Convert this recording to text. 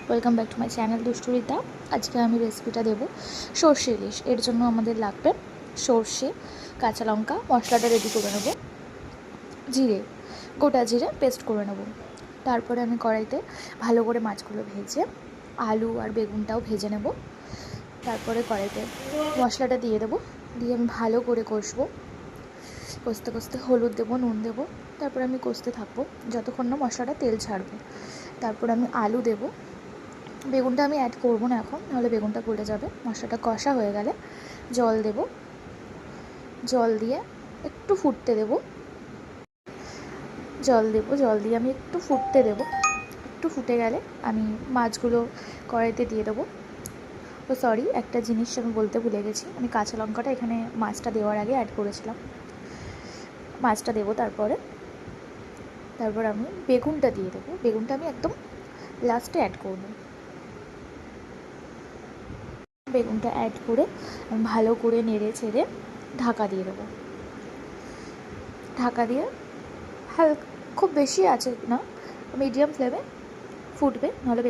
Welcome back to my channel Dushturita. আজকে আমি রেসিপিটা দেবো সর্ষে ইলিশ। এর জন্য আমাদের লাগবে সর্ষে, কাঁচা লঙ্কা, মশলাটা রেডি করে নেব, জিরে, গোটা জিরে পেস্ট করে নেব। তারপরে আমি কড়াইতে ভালো করে মাছগুলো ভেজে আলু আর বেগুনটাও ভেজে নেব। তারপরে কড়াইতে মশলাটা দিয়ে দেবো, দিয়ে আমি ভালো করে কষবো। কষতে কষতে হলুদ দেবো, নুন দেবো। তারপরে আমি কষতে থাকবো যতক্ষণ না মশলাটা তেল ছাড়বে। তারপর আমি আলু দেবো, বেগুনটা আমি অ্যাড করবো না এখন, নাহলে বেগুনটা গলে যাবে। মশলাটা কষা হয়ে গেলে জল দেব, জল দিয়ে একটু ফুটতে দেব, জল দিয়ে আমি একটু ফুটতে দেব। একটু ফুটে গেলে আমি মাছগুলো কড়াইতে দিয়ে দেবো। ও সরি, একটা জিনিস আমি বলতে ভুলে গেছি, আমি কাঁচা লঙ্কাটা এখানে মাছটা দেওয়ার আগে অ্যাড করেছিলাম। মাছটা দেবো, তারপর আমি বেগুনটা দিয়ে দেবো। বেগুনটা আমি একদম লাস্টে অ্যাড করব। বেগুনটা অ্যাড করে আমি ভালো করে নেড়ে চেড়ে ঢাকা দিয়ে দেবো। ঢাকা দিয়ে হালকা, খুব বেশি আছে না, মিডিয়াম ফ্লেমে ফুটবে, নাহলে